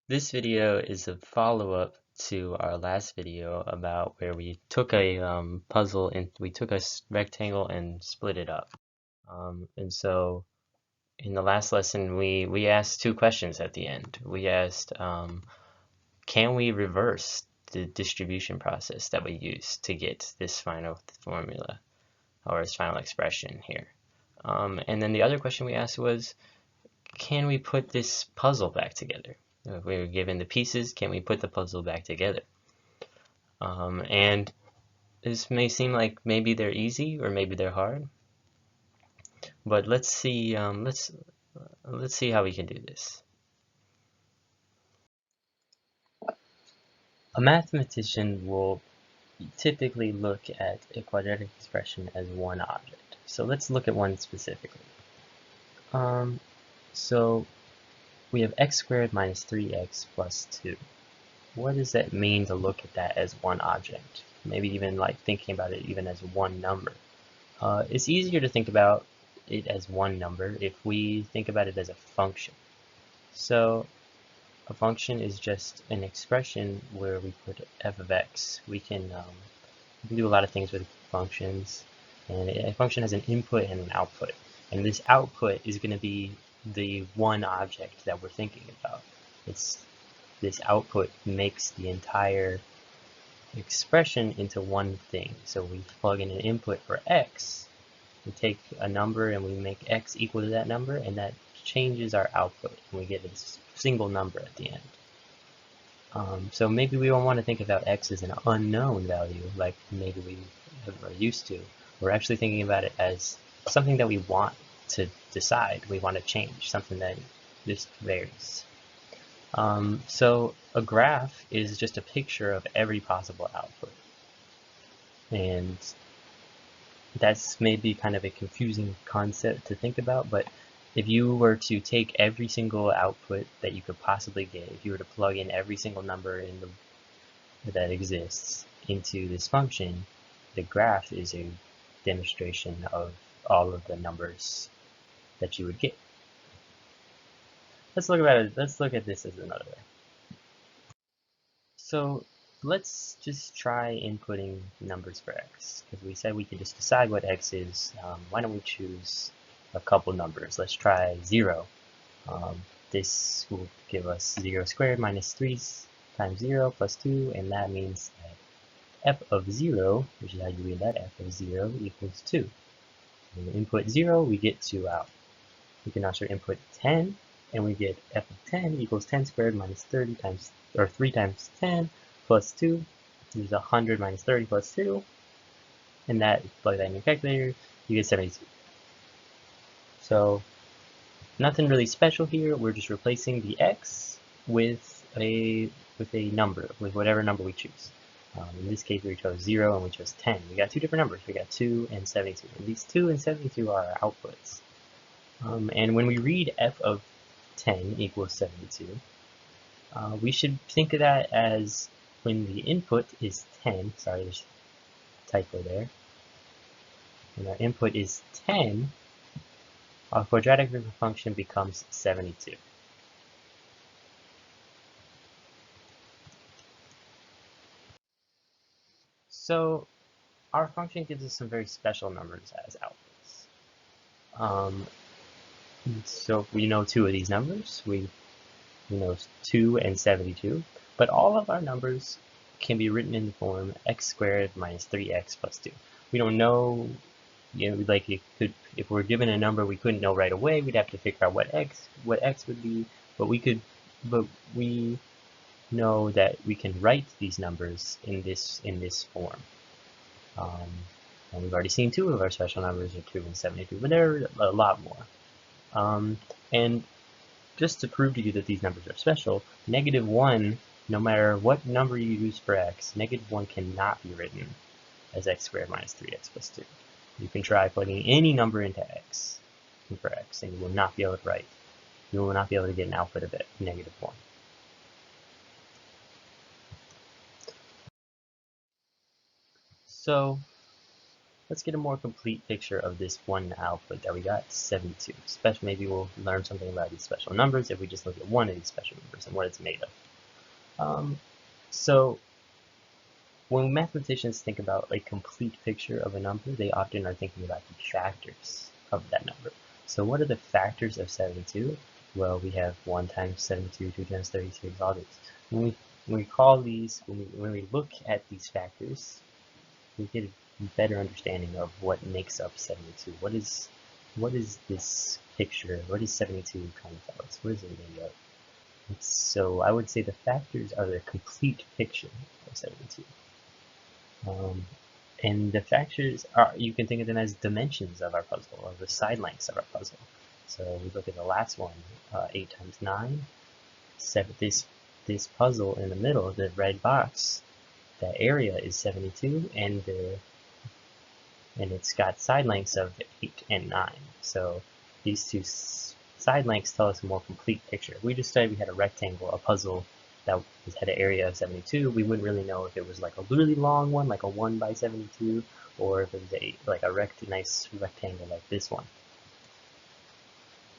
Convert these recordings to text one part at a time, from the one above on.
This video is a follow-up to our last video about where we took a puzzle and we took a rectangle and split it up. And so in the last lesson, we asked two questions at the end. We asked, can we reverse the distribution process that we used to get this final formula or this final expression here? And then the other question we asked was, can we put this puzzle back together? If we were given the pieces, can we put the puzzle back together? And this may seem like maybe they're easy or maybe they're hard, but let's see. Let's see how we can do this. A mathematician will typically look at a quadratic expression as one object. So let's look at one specifically. So we have x squared minus 3x plus 2. What does that mean to look at that as one object? Maybe even like thinking about it even as one number. It's easier to think about it as one number if we think about it as a function. So a function is just an expression where we put f of x. We can do a lot of things with functions, and a function has an input and an output. And this output is going to be the one object that we're thinking about. This output makes the entire expression into one thing. So we plug in an input for x, we take a number and we make x equal to that number, and that changes our output, and we get a single number at the end. So maybe we don't want to think about x as an unknown value like maybe we are used to. We're actually thinking about it as something that we want to decide, we want to change, something that just varies. So a graph is just a picture of every possible output. And that's maybe kind of a confusing concept to think about, but if you were to take every single output that you could possibly get, if you were to plug in every single number that exists into this function, the graph is a demonstration of all of the numbers that you would get. Let's look at this as another way. So let's just try inputting numbers for x, because we said we could just decide what x is. Why don't we choose a couple numbers? Let's try 0. This will give us 0 squared minus 3 times 0 plus 2, and that means that f of 0, which is how you read that, f of 0 equals 2. When we input 0, we get 2 out. We can also input 10, and we get f of 10 equals 10 squared minus 30 times, or 3 times 10 plus 2, which is 100 minus 30 plus 2, and that, plug that in your calculator, you get 72. So nothing really special here, we're just replacing the x with a number, with whatever number we choose. In this case we chose 0 and we chose 10. We got two different numbers, we got 2 and 72, and these 2 and 72 are our outputs. And when we read f of 10 equals 72, we should think of that as when the input is 10, sorry, there's a typo there. When our input is 10, our quadratic function becomes 72. So our function gives us some very special numbers as outputs. So we know two of these numbers. We know 2 and 72, but all of our numbers can be written in the form x squared minus 3x plus 2. We don't know, like if we're given a number we couldn't know right away, we'd have to figure out what x would be, but we know that we can write these numbers in this form. And we've already seen two of our special numbers are 2 and 72, but there are a lot more. And just to prove to you that these numbers are special, -1, no matter what number you use for x, -1 cannot be written as x squared minus 3x plus 2. You can try plugging any number into x for x, and you will not be able to write. You will not be able to get an output of it, -1. So let's get a more complete picture of this one output that we got, 72. Maybe we'll learn something about these special numbers if we just look at one of these special numbers and what it's made of. So when mathematicians think about a complete picture of a number, they often are thinking about the factors of that number. So what are the factors of 72? Well, we have 1 times 72, 2 times 32, all these. When we call these, when we look at these factors, we get a better understanding of what makes up 72. What is this picture? What is 72 trying to tell us? What is it made of? So I would say the factors are the complete picture of 72. And the factors are, you can think of them as dimensions of our puzzle, or the side lengths of our puzzle. So we look at the last one, 8 times 9, 7, this puzzle in the middle, the red box, that area is 72, and it's got side lengths of 8 and 9. So these two side lengths tell us a more complete picture. If we just said we had a rectangle, a puzzle that had an area of 72, we wouldn't really know if it was like a really long one, like a 1 by 72, or if it was like a nice rectangle like this one.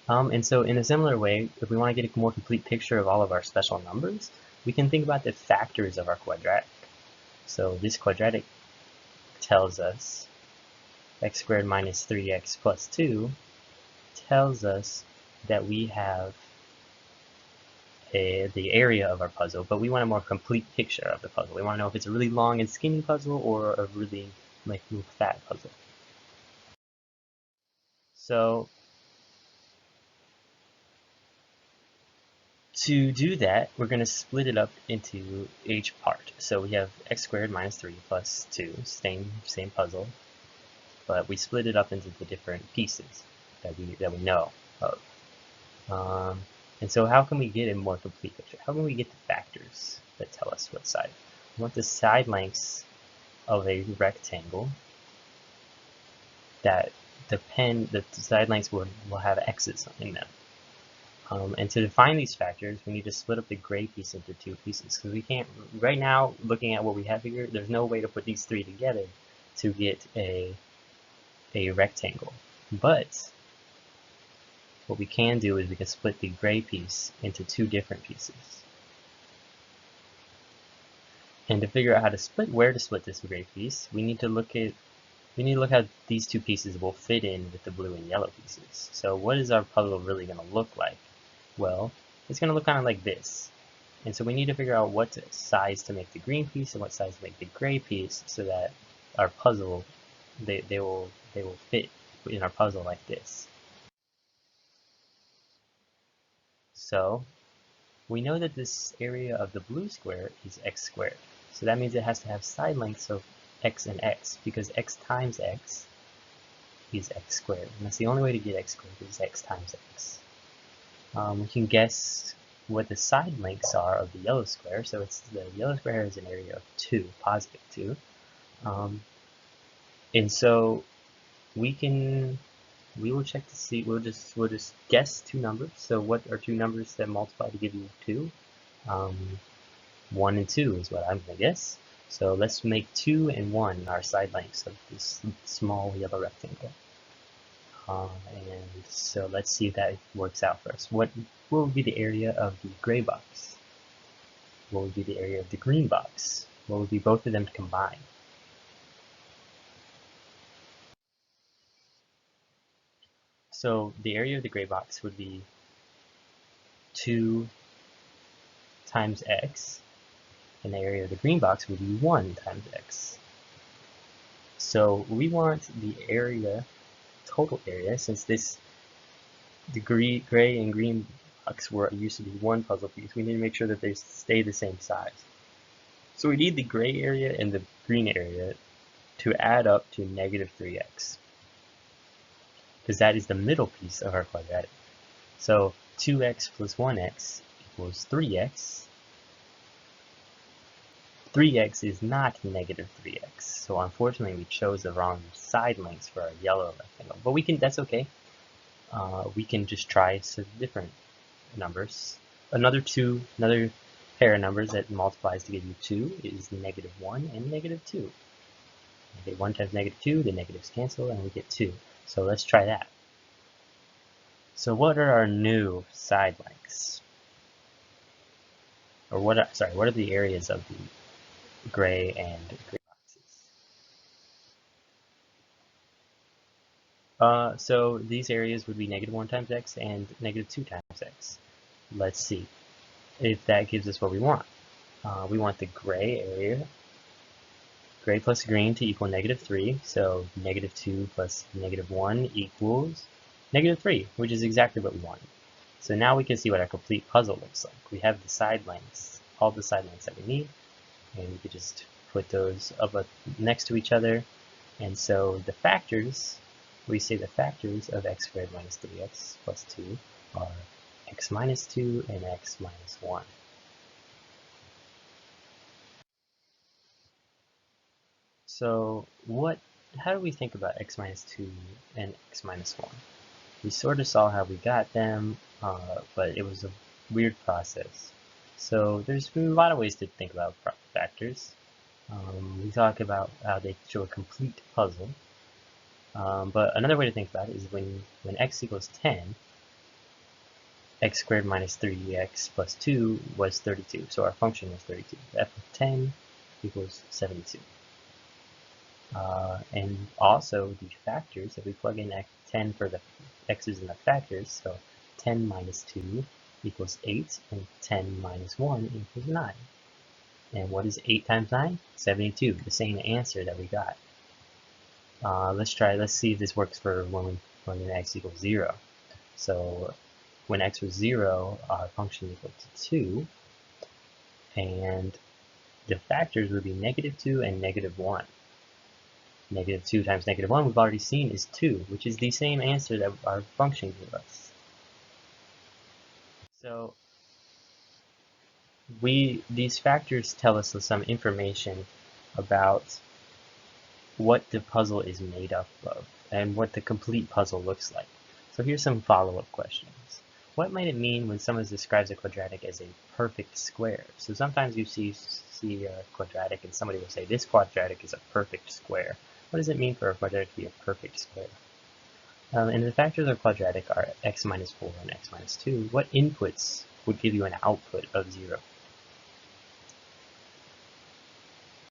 And so in a similar way, if we want to get a more complete picture of all of our special numbers, we can think about the factors of our quadratic. So this quadratic tells us x squared minus 3x plus 2 tells us that we have the area of our puzzle, but we want a more complete picture of the puzzle. We want to know if it's a really long and skinny puzzle or a really like fat puzzle. So to do that, we're going to split it up into each part. So we have x squared minus 3 plus 2, same puzzle, but we split it up into the different pieces that we know of. And so how can we get a more complete picture? How can we get the factors that tell us what side? We want the side lengths of a rectangle that the side lengths will have x's in them. And to define these factors, we need to split up the gray piece into two pieces, because we can't, right now, looking at what we have here, there's no way to put these three together to get a rectangle. But what we can do is we can split the gray piece into two different pieces. And to figure out where to split this gray piece, we need to look how these two pieces will fit in with the blue and yellow pieces. So what is our puzzle really going to look like? Well, it's going to look kind of like this. And so we need to figure out what size to make the green piece and what size to make the gray piece, so that our puzzle, they will fit in our puzzle like this. So we know that this area of the blue square is x squared. So that means it has to have side lengths of x and x, because x times x is x squared. And that's the only way to get x squared, is x times x. We can guess what the side lengths are of the yellow square. So the yellow square has an area of 2, positive 2. And so we will check to see, we'll just guess two numbers. So what are two numbers that multiply to give you 2? 1 and 2 is what I'm going to guess. So let's make 2 and 1 our side lengths of this small yellow rectangle. And so let's see if that works out for us. What would be the area of the gray box? What would be the area of the green box? What would be both of them combined? So the area of the gray box would be 2 times x, and the area of the green box would be 1 times x. So we want the area, total area, since the gray and green box used to be one puzzle piece, we need to make sure that they stay the same size. So we need the gray area and the green area to add up to negative 3x, because that is the middle piece of our quadratic. So 2x plus 1x equals 3x. 3x is not negative 3x, so unfortunately we chose the wrong side lengths for our yellow rectangle. But that's okay. We can just try some different numbers. Another pair of numbers that multiplies to give you 2 is negative 1 and negative 2. Okay, 1 times negative 2, the negatives cancel, and we get 2. So let's try that. So what are our new side lengths? Or what are the areas of the gray and green boxes? So these areas would be negative 1 times x and negative 2 times x. Let's see if that gives us what we want. We want the gray area, gray plus green, to equal negative 3. So negative 2 plus negative 1 equals negative 3, which is exactly what we want. So now we can see what our complete puzzle looks like. We have the side lengths, all the side lengths that we need, and we could just put those up next to each other. And so the factors, we say the factors of x squared minus 3x plus 2 are x minus 2 and x minus 1. So how do we think about x minus 2 and x minus 1? We sort of saw how we got them, but it was a weird process. So there's a lot of ways to think about factors. We talk about how they show a complete puzzle. But another way to think about it is when x equals 10, x squared minus 3x plus 2 was 32. So our function was 32. F of 10 equals 72. And also the factors, if we plug in 10 for the x's in the factors, so 10 minus 2 equals 8, and 10 minus 1 equals 9. And what is 8 times 9? 72, the same answer that we got. Let's see if this works for when x equals 0. So when x was 0, our function equals 2, and the factors would be negative 2 and negative 1. Negative 2 times negative 1, we've already seen, is 2, which is the same answer that our function gave us. So these factors tell us some information about what the puzzle is made up of and what the complete puzzle looks like. So here's some follow-up questions. What might it mean when someone describes a quadratic as a perfect square? So sometimes you see a quadratic and somebody will say this quadratic is a perfect square. What does it mean for a quadratic to be a perfect square? And the factors of quadratic are x minus 4 and x minus 2. What inputs would give you an output of 0?